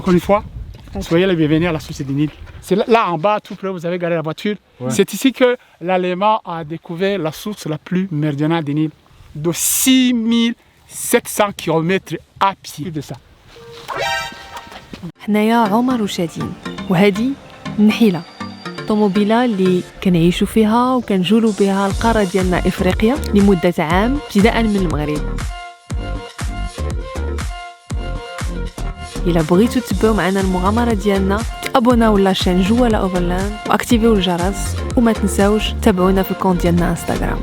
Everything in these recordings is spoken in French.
encore une fois, soyez les bienvenus à la source du Nil. C'est là en bas, tout près, vous avez garé la voiture. Ouais. C'est ici que l'Allemand a découvert la source la plus méridionale du Nil, de 6700 km à pied de ça. حنايا عمر وشادين وهذه النحيلة طوموبيلة اللي كنعيشوا فيها وكنجولوا بها القارة ديالنا إفريقيا لمدة عام ابتداء من المغرب. إلا بغيتوا تتبعوا معنا المغامرة ديالنا تابوناو لاشين جوالا اوفرلاند واكتيفيو الجرس وما تنساوش تابعونا في الكونت ديالنا انستغرام.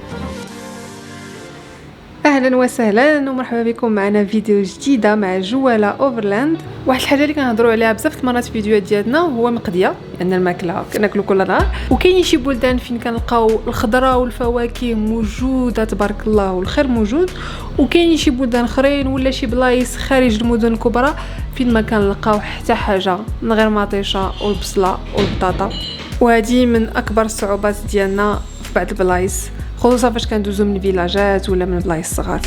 اهلا وسهلا ومرحبا بكم معنا فيديو جديده مع جوالا اوفرلاند. واحد الحاجه اللي كنهضروا عليها بزاف المرات في الفيديوهات ديالنا هو مقديه، لان يعني الماكله كناكلوا كل نهار، وكاين شي بلدان فين كنلقاو الخضره والفواكه موجوده تبارك الله والخير موجود، وكاين شي بلدان اخرين ولا شي بلايص خارج المدن الكبرى فين ما كنلقاو حتى حاجه من غير مطيشه والبصله والبطاطا. وهذه من اكبر الصعوبات ديالنا في بعض البلايص، خصوصا فاش كندوزو من فيلاجات ولا من بلايص صغار.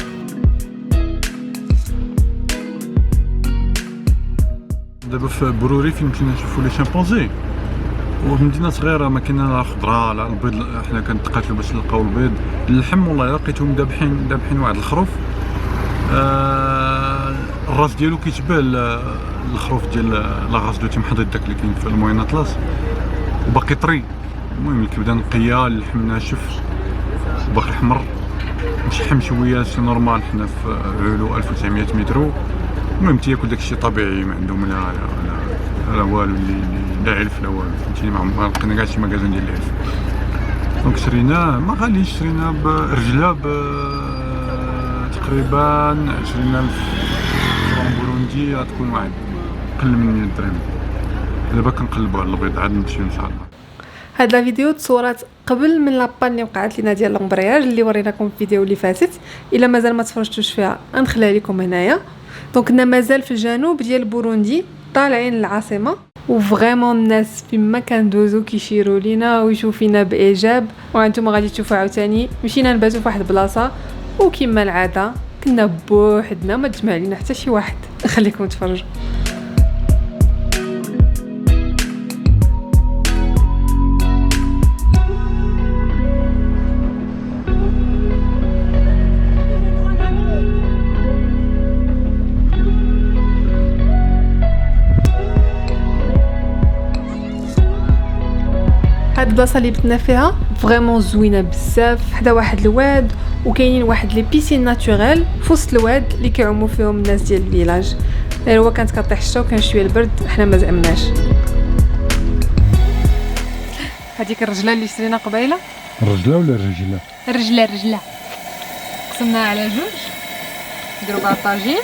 دابا في بروري فين مشينا نشوفوا لي شامبانزي، ومدينه صغيره ما كاينه لا خضره لا البيض، حنا كنتقاتلوا باش نلقاو البيض. اللحم والله لقيتهم دابحين واحد الخروف، الراس ديالو كيتبع الخروف ديال لاغاس دو تيمحضيط داك اللي كاين في الموين اطلس، وباقي طري. المهم الكبده نقيه، اللحم ناشف وباقي حمر، مشحم شويه سي نورمال. حنا في علو 1900 متر. المهم تياكل داكشي طبيعي، ما عندهم لا والو اللي لا علف لا والو، فهمتيني. ما لقينا كاع شي مكازان ديال العلف. دونك شريناه ما غاليش، شريناه برجله تقريبا 20,000 فرون بوروندي، غتكون واحد قل من 100 درهم. دابا كنقلبوا على البيض عاد نمشيو ان شاء الله. هاد لا فيديو تصورات قبل من لابان اللي وقعت لينا ديال لومبرياج اللي وريناكم في الفيديو اللي فاتت. الا مازال ما تفرجتوش فيها غنخليها لكم هنايا. دونك كنا مازال في الجنوب ديال بوروندي طالعين للعاصمه، وفريمون الناس فيما كندوزو كيشيروا لينا ويشوفوا فينا باعجاب. وانتم غادي تشوفوا عاوتاني مشينا نباتوا في واحد البلاصه، وكما العاده كنا بوحدنا ما تجمع لينا حتى شي واحد. خليكم تفرجوا. هاد البلاصه اللي بتنا فيها فريمون زوينه بزاف، حدا واحد الواد، وكاينين واحد لي بيسين ناتوريل في وسط الواد اللي كيعوموا فيهم الناس ديال الفيلاج. غير هو كانت كطيح الشتا وكان شويه البرد، حنا ما زعمناش. هذيك الرجله اللي شرينا قبيله، الرجله ولا الرجله؟ الرجله قسمناها على جوج، نديرو بها طاجين.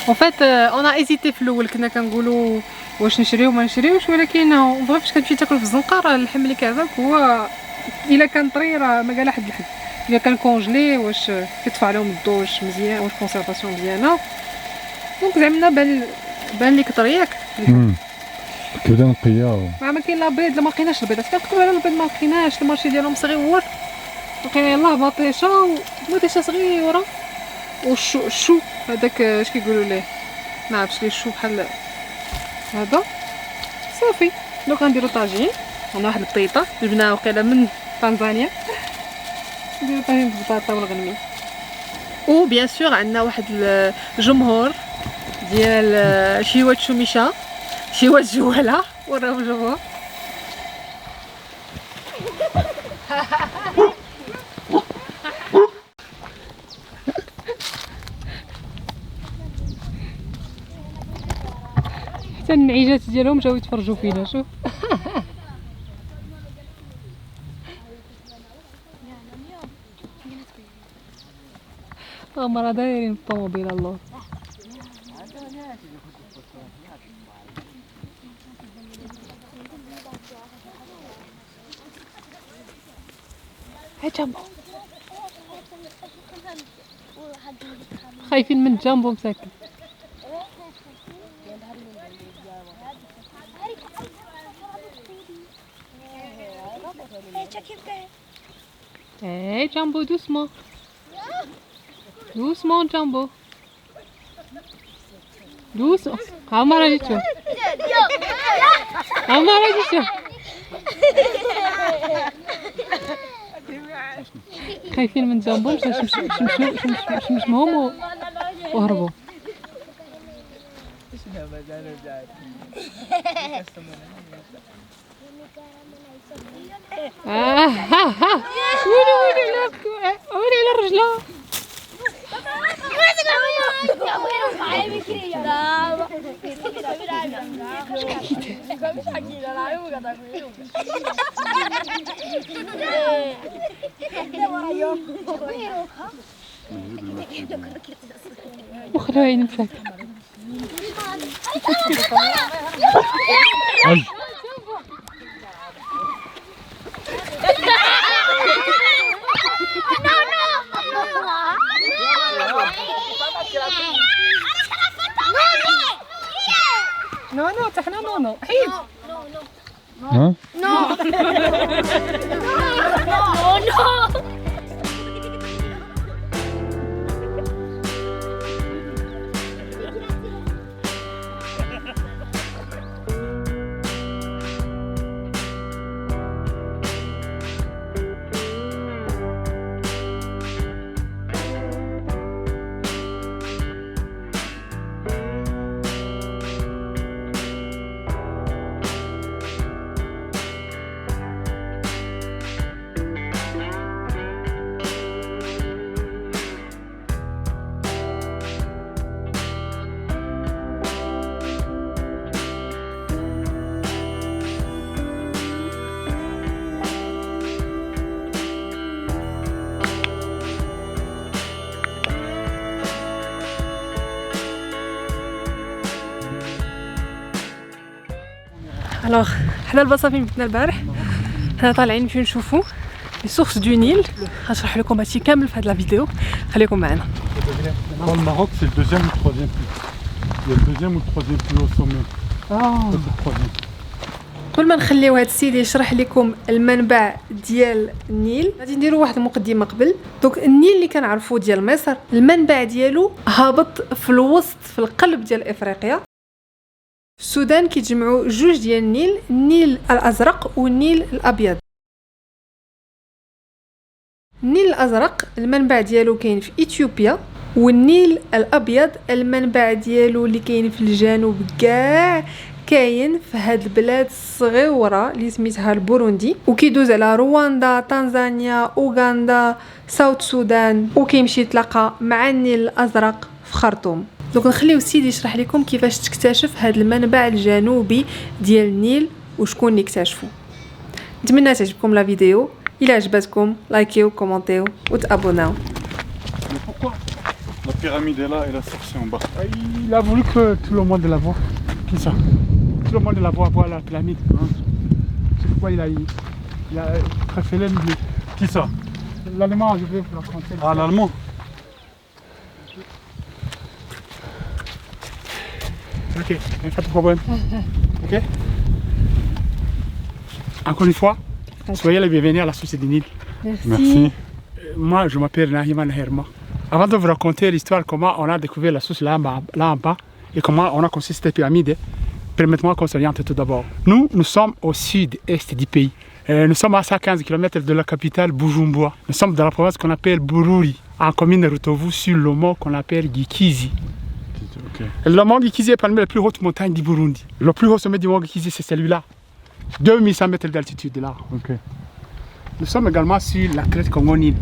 وفات انا ايزيتي في الاول، كنا كنقولوا واش نشريو ما نشريوش، ولكن بغا فاش كتمشي تاكل في الزنقه راه اللحم اللي كيعطاك هو الا كان طري راه ما قال حد الحد، الا كان كونجلي واش كيطفى عليهم الضو واش مزيان واش كونسيرفاسيون مزيانه. دونك زعما بان لك طرياك كبده نقيه. ما كاين لا بيض، ما لقيناش البيض، كنقولوا على البيض ما لقيناش، المارشي ديالهم صغيور. لقينا يلاه بطيشه صغيره، والشو هذاك اش كيقولوا ليه ما عرفتش ليه، الشو بحال هذا صافي. دونك غنديرو طاجين. انا واحد البطيطه جبناها وقيله من تنزانيا، نديرو طاجين بالبطاطا والغنمي. و بيان سور عندنا واحد الجمهور ديال شيوات شوميشه، شيوات جواله، وراهم الجمهور. حتى النعيجات ديالهم جاو يتفرجوا فينا. شوف مرة دايرين الطوموبيل الله. هاي جامبو خايفين من جامبو مساكن. Hey Jumbo, doucement. Doucement Jumbo. Doucement. عمر يشوف. عمر يشوف. خايفين من جنبهم شمشمهم وهربوا. ولي الرجلة. وخلوها ينفك. No, تحنا no. حيد. ها؟ No. الوغ حنا البصافين بتنا البارح، حنا طالعين نمشيو نشوفو لي سورس دو نيل. غنشرح لكم هادشي كامل في هاد لا فيديو، خليكم معنا. Dans le Maroc, c'est le deuxième ou le troisième plus. Il y a le deuxième ou le troisième plus haut sommet. C'est le troisième. قبل ما نخليو هاد السيد يشرح لكم المنبع ديال النيل، غادي نديرو واحد المقدمه قبل. دونك النيل اللي كنعرفوه ديال مصر، المنبع ديالو هابط في الوسط في القلب ديال افريقيا. في السودان كيتجمعوا جوج ديال النيل، النيل الازرق والنيل الابيض. النيل الازرق المنبع ديالو كاين في اثيوبيا، والنيل الابيض المنبع ديالو اللي كاين في الجنوب كاع كاين في هاد البلاد الصغيره اللي سميتها البوروندي، وكيدوز على رواندا، تنزانيا، اوغندا، ساوث السودان، وكيمشي يتلاقى مع النيل الازرق في خرطوم. دونك نخليو السيد يشرح لكم كيفاش تكتشف هاد المنبع الجنوبي ديال النيل وشكون اللي اكتشفه. نتمنى تعجبكم لا فيديو، الى عجبتكم لايكيو كومونتيو وتابوناو. Pourquoi la pyramide est là et la source est en bas? Il a voulu que tout le monde la voie. Qui ça? Tout le monde la voit la pyramide. C'est pourquoi il a préféré le bleu. Qui ça? L'allemand, je vais vous raconter. Ah, l'allemand. Ok, pas de problème. Ok. Encore une fois, soyez les bienvenus à la source du Nil. Merci. Moi, je m'appelle Nahiman Herma. Avant de vous raconter l'histoire, comment on a découvert la source là en bas et comment on a construit cette pyramide, permettez-moi qu'on s'oriente tout d'abord. Nous sommes au sud-est du pays. Nous sommes à 115 km de la capitale Bujumbura. Nous sommes dans la province qu'on appelle Bururi, en commune Rutovu, sur le mont qu'on appelle Gikizi. Okay. Le mont Gikizi est parmi les plus hautes montagnes du Burundi. Le plus haut sommet du mont Gikizi, c'est celui-là. 2100 mètres d'altitude là. Okay. Nous sommes également sur la crête Congo-Nil.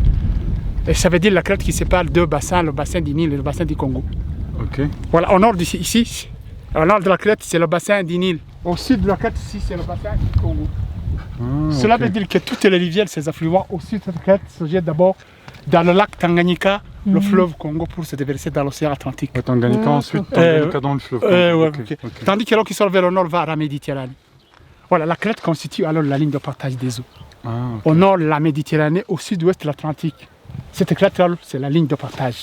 Et ça veut dire la crête qui sépare deux bassins, le bassin du Nil et le bassin du Congo. Okay. Voilà, au nord d'ici, ici, au nord de la crête, c'est le bassin du Nil. Au sud de la crête, ici, c'est le bassin du Congo. Cela veut dire que toutes les rivières, ces affluents au sud de la crête se jettent d'abord dans le lac Tanganyika, le fleuve Congo, pour se déverser dans l'océan Atlantique. Ouais, Tanganyika ensuite, Tanganyika dans le fleuve. Okay. Tandis que l'eau qui sort vers le nord va à la Méditerranée. Voilà, la crête constitue alors la ligne de partage des eaux. Au nord, la Méditerranée, au sud-ouest, l'Atlantique. Cette crête, c'est la ligne de partage.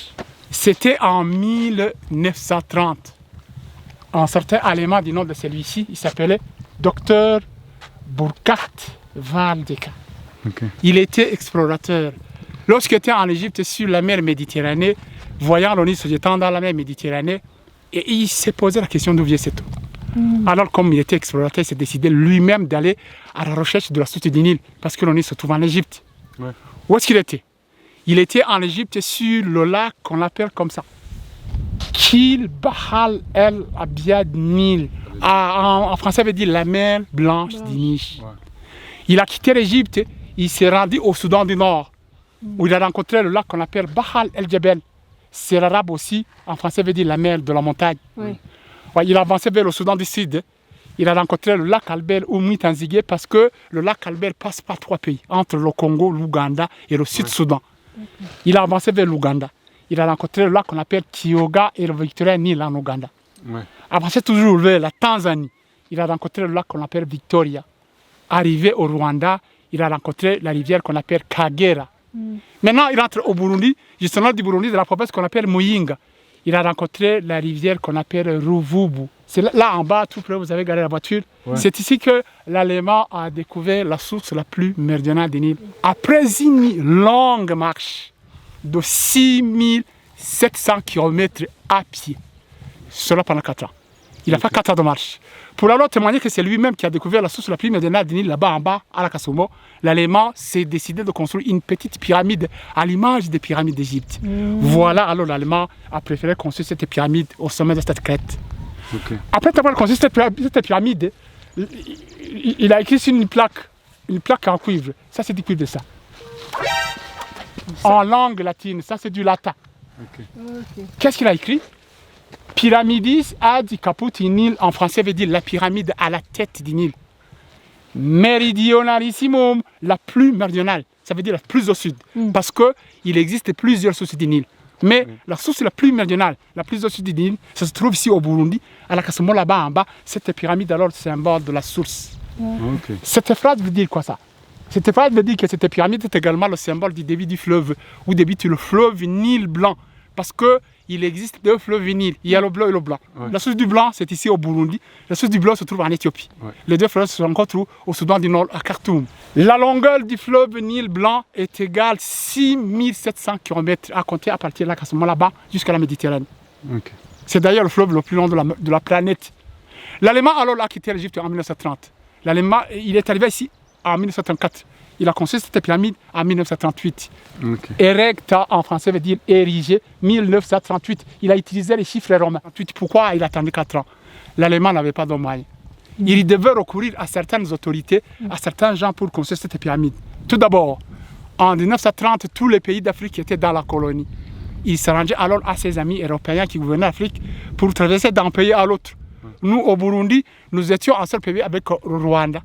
C'était en 1930. Un certain Allemand du nom de celui-ci, il s'appelait Dr Burkhard Waldecker. Okay. Il était explorateur. Lorsqu'il était en Égypte sur la mer Méditerranée, voyant le Nil se jetant dans la mer Méditerranée, Et il s'est posé la question d'où vient cette eau. Alors, comme il était explorateur, il s'est décidé lui-même d'aller à la recherche de la source du Nil, parce que le Nil se trouve en Égypte. Ouais. Où est-ce qu'il était? Il était en Égypte sur le lac qu'on appelle comme ça. Kil Bahal El Abiad Nil. En français, ça veut dire la mer blanche du Nil. Ouais. Il a quitté l'Égypte, il s'est rendu au Soudan du Nord, où il a rencontré le lac qu'on appelle Bahal El Jebel. C'est l'arabe aussi, en français, veut dire la mer de la montagne. Oui. Ouais, il a avancé vers le Soudan du Sud. Il a rencontré le lac Albert Oumi Tanzigué parce que le lac Albert passe par 3 pays, entre le Congo, l'Ouganda et le Sud-Soudan. Il a avancé vers l'Ouganda. Il a rencontré le lac qu'on appelle Kyoga et le Victoria Nil en Ouganda. Ouais. Avancé toujours vers la Tanzanie. Il a rencontré le lac qu'on appelle Victoria. Arrivé au Rwanda, il a rencontré la rivière qu'on appelle Kagera. Maintenant, il rentre au Burundi, justement du Burundi, de la province qu'on appelle Muyinga. Il a rencontré la rivière qu'on appelle Ruvubu. C'est là en bas, tout près, vous avez garé la voiture. Ouais. C'est ici que l'Allemand a découvert la source la plus méridionale du Nil. Après une longue marche de 6700 km à pied, cela pendant 4 ans. Il a fait 4 ans de marche. Pour alors témoigner que c'est lui-même qui a découvert la source la plus méridionale du Nil, là-bas en bas, à la Kasumo, l'Allemand s'est décidé de construire une petite pyramide à l'image des pyramides d'Égypte. Voilà, alors l'Allemand a préféré construire cette pyramide au sommet de cette crête. Ok. Après avoir construit cette pyramide, il a écrit sur une plaque en cuivre. Ça, c'est du cuivre de ça. En langue latine, ça, c'est du latin. Ok. Qu'est-ce qu'il a écrit? Pyramidis ad caput Nil, en français veut dire la pyramide à la tête du Nil. Meridionarissimum, la plus méridionale, ça veut dire la plus au sud, parce qu'il existe plusieurs sources du Nil. Mais la source la plus méridionale, la plus au sud du Nil, ça se trouve ici au Burundi, à la Kasumo là-bas en bas. Cette pyramide alors c'est un symbole de la source. Ok. Cette phrase veut dire quoi ça? Cette phrase veut dire que cette pyramide est également le symbole du début du fleuve, où débute le fleuve Nil blanc, parce qu'il existe 2 fleuves Nil, il y a le bleu et le blanc. Ouais. La source du blanc, c'est ici au Burundi, la source du blanc se trouve en Éthiopie. Ouais. Les 2 fleuves se rencontrent au Soudan du Nord, à Khartoum. La longueur du fleuve Nil blanc est égale 6700 km à compter à partir de là-bas jusqu'à la Méditerranée. Ok. C'est d'ailleurs le fleuve le plus long de la planète. L'Allemand alors a quitté l'Égypte en 1930. L'Allemand, il est arrivé ici en 1934. Il a construit cette pyramide en 1938. Ok. Erecta, en français, veut dire érigé, 1938. Il a utilisé les chiffres romains. Pourquoi il a attendu 4 ans? L'Allemand n'avait pas de moyens. Il devait recourir à certaines autorités, à certains gens pour construire cette pyramide. Tout d'abord, en 1930, tous les pays d'Afrique étaient dans la colonie. Il se rendait alors à ses amis européens qui gouvernaient l'Afrique pour traverser d'un pays à l'autre. Nous, au Burundi, nous étions en seul pays avec le Rwanda.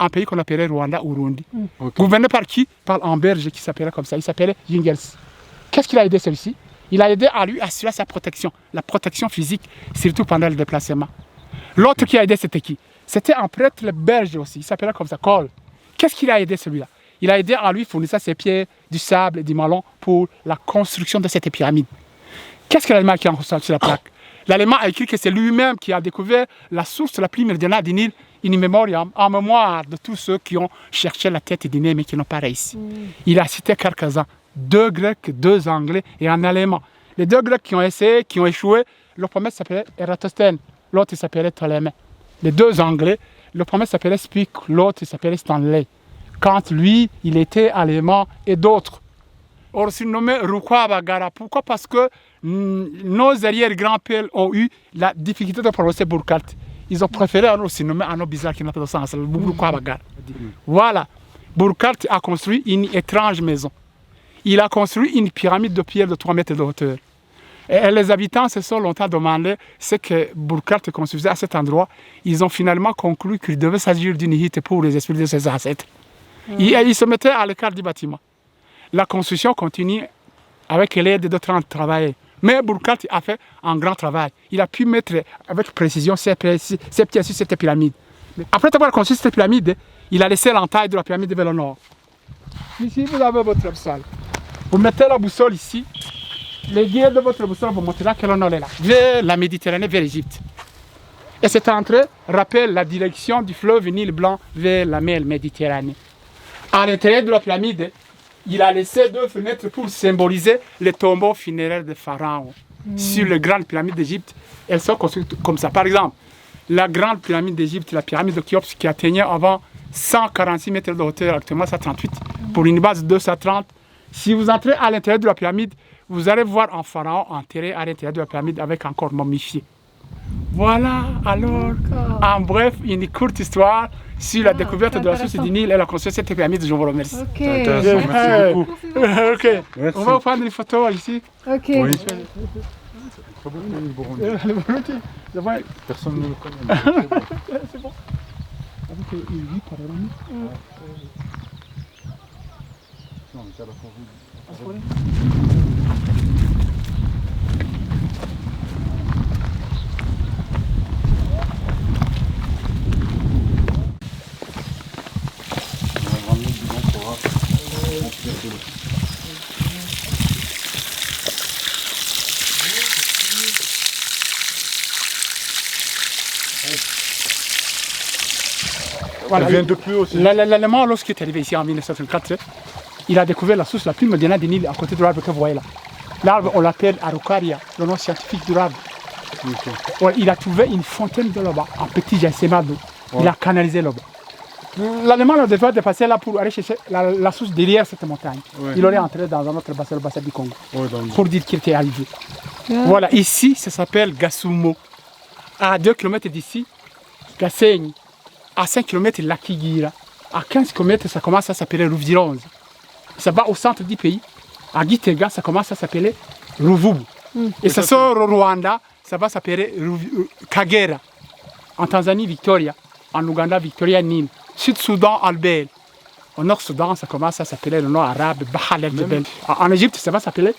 Un pays qu'on appelait Rwanda ou Burundi. Okay. Gouverné par qui? Par un berger qui s'appelait comme ça. Il s'appelait Jingels. Qu'est-ce qu'il a aidé celui-ci? Il a aidé à lui assurer sa protection, la protection physique, surtout pendant le déplacement. L'autre qui a aidé, c'était qui? C'était un prêtre, le berger aussi. Il s'appelait comme ça, Cole. Qu'est-ce qu'il a aidé celui-là? Il a aidé à lui fournir ses pierres, du sable et du marlon pour la construction de cette pyramide. Qu'est-ce que l'Allemand qui a construit sur la plaque? L'Allemand a écrit que c'est lui-même qui a découvert la source la plus méridionale du Nil, in memoriam, en mémoire de tous ceux qui ont cherché la tête du Nil mais qui n'ont pas réussi. Il a cité quelques-uns, 2 Grecs, 2 Anglais et un Allemand. Les 2 Grecs qui ont essayé, qui ont échoué, le premier s'appelait Eratosthène, l'autre s'appelait Ptolémée. Les 2 Anglais, le premier s'appelait Speke, l'autre s'appelait Stanley. Quand lui, il était allemand et d'autres. On surnommé Rukwabagara. Pourquoi? Parce que nos arrière-grands-pères ont eu la difficulté de prononcer Burkart. Ils ont préféré alors surnommer un nom bizarre qui n'a pas de sens. Rukwabagara. Voilà. Burkart a construit une étrange maison. Il a construit une pyramide de pierre de 3 mètres de hauteur. Et les habitants se sont longtemps demandé ce que Burkart construisait à cet endroit. Ils ont finalement conclu qu'il devait s'agir d'une hite pour les esprits de ses ancêtres. Ils se mettaient à l'écart du bâtiment. La construction continue avec l'aide d'autres travailleurs. Mais Burkart a fait un grand travail. Il a pu mettre avec précision ses pièces sur cette pyramide. Après avoir construit cette pyramide, il a laissé l'entaille de la pyramide vers le nord. Ici, vous avez votre boussole. Vous mettez la boussole ici. Les guides de votre boussole vous montreront que le nord est là, vers la Méditerranée, vers l'Égypte. Et cette entrée rappelle la direction du fleuve Nil blanc vers la mer Méditerranée. À l'intérieur de la pyramide, il a laissé 2 fenêtres pour symboliser les tombeaux funéraires des pharaons. sur les grandes pyramides d'Égypte, elles sont construites comme ça. Par exemple, la grande pyramide d'Égypte, la pyramide de Khéops, qui atteignait avant 146 mètres de hauteur, actuellement 138, pour une base de 230. Si vous entrez à l'intérieur de la pyramide, vous allez voir un pharaon enterré à l'intérieur de la pyramide avec un corps momifié. Voilà, alors, en bref, une courte histoire sur la découverte de la source du Nil et la construction de cette pyramide. Je vous remercie. Ok. Intéressant, merci beaucoup. Ok, Merci. on va vous prendre une photo ici. Ok. Oui. Personne ne le connaît. C'est bon. Avec une vie panoramique. Non, mais ça va pour vous. Voilà. Elle vient de plus haut aussi. L'Allemand, lorsqu'il est arrivé ici en 1934, il a découvert la source la plus méridionale du Nil à côté de l'arbre que vous voyez là. L'arbre, on l'appelle Araucaria, le nom scientifique de l'arbre. Okay. Ouais, il a trouvé une fontaine de là-bas, un petit gisement d'eau. Ouais. Il a canalisé là-bas. L'Allemand devait dépasser là pour aller chercher la source derrière cette montagne. Ouais. Il aurait entré dans un autre bassin, le bassin du Congo, Ouais, dans le... pour dire qu'il était arrivé. Yeah. Voilà, ici, ça s'appelle Gasumo. À 2 km d'ici, Gassegni. À 5 km, Lakigira. À 15 km, ça commence à s'appeler Rouvironze. Ça va au centre du pays. À Gitega, ça commence à s'appeler Ruvubu. Et ça sort au Rwanda, ça va s'appeler Kagera. En Tanzanie, Victoria. En Ouganda, Victoria Nil. Sud-Soudan, Albel. Au Nord-Soudan, ça commence à s'appeler le nom arabe Bahal el-Jebel. En Égypte, ça va s'appeler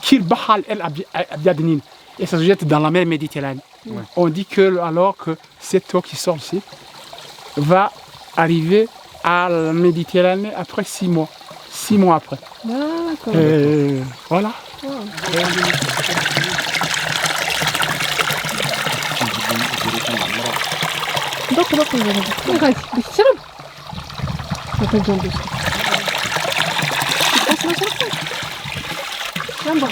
Kir Bahal el-Abyad Nil. Et ça se jette dans la mer Méditerranée. Ouais. On dit que alors que cette eau qui sort ici va arriver à la Méditerranée après 6 mois. 6 mois après. D'accord. Voilà. دوك غادي تشرب ما كنجاوبش بس ما شربتش يلا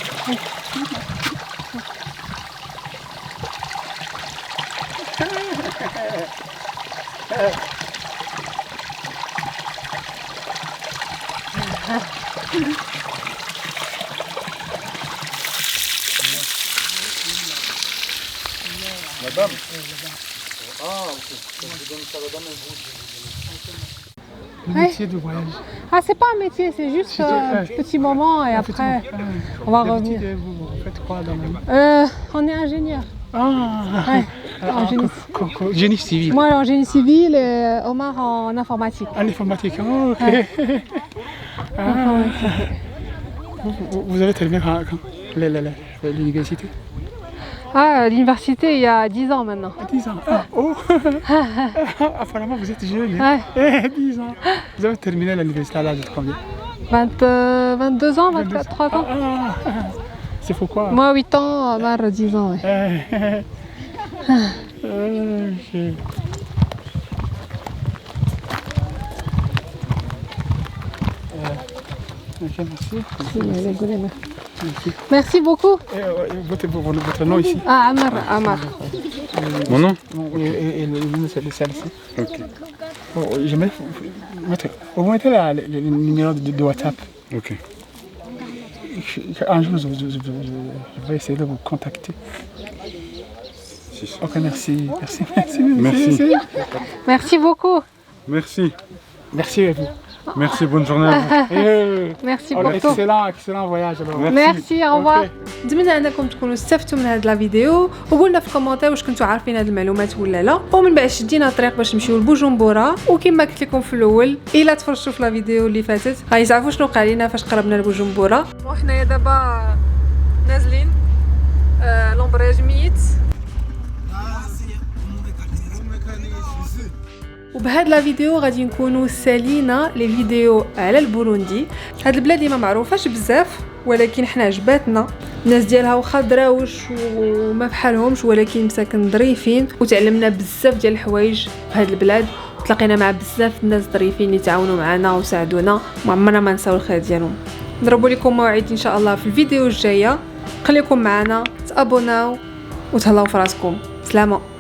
Madame. Ah, ok. Je vous donne ça, madame, et vous. Le métier de voyage. Ah, c'est pas un métier, c'est juste un petit moment et après on va revenir. Vous faites quoi dans la vie? On est ingénieur. Ah, Ouais, en génie. Génie civil. Moi en génie civil et Omar en informatique. En informatique. Oh, ok. Vous avez terminé quand l'université? Ah, l'université il y a 10 ans maintenant. 10 ans. Ah, oh. Apparemment, vous êtes jeune. Ouais. 10 ans. Vous avez terminé l'université à l'âge de combien? 22 ans, 23 ans. C'est pourquoi? Moi 8 ans, Omar 10 ans. Ouais. Merci. Merci beaucoup. Votre nom ici? Ah, Amar. Mon nom? Et le nom, c'est celle-ci. Ok. J'aimerais mettre. Vous mettez le numéro de WhatsApp. Ok. Un jour, je vais essayer de vous contacter. Si. Ok, merci. Merci. Merci beaucoup. Merci. Merci à vous. Merci, bonne journée à vous. Merci beaucoup. Excellent voyage. Merci, au revoir. نتمنى انكم تكونوا استفدتوا من هذا الفيديو وقولنا في الكومنتات واش كنتوا عارفين هذه المعلومات ولا لا ومن بعد شدينا الطريق باش نمشيو لبوجمبورة وكما قلت لكم في الاول الا تفرجتوا في الفيديو اللي فاتت غيتعرفوا شنو وقع لينا فاش قربنا لبوجمبورة وحنايا دابا نازلين لومبراج ميت. وبهاد لا فيديو غادي نكونوا سالينا لي فيديو على البوروندي. هاد البلاد اللي ما معروفاش بزاف ولكن حنا عجباتنا الناس ديالها واخا دراوش وما بحالهمش ولكن مساكن ظريفين وتعلمنا بزاف ديال الحوايج في هاد البلاد وتلاقينا مع بزاف الناس ظريفين اللي تعاونوا معنا وساعدونا وعمرنا ما نساو الخير ديالهم. نضربوا لكم موعد ان شاء الله في الفيديو الجايه. خليكم معنا، تابوناو وتهلاو في راسكم. سلامه.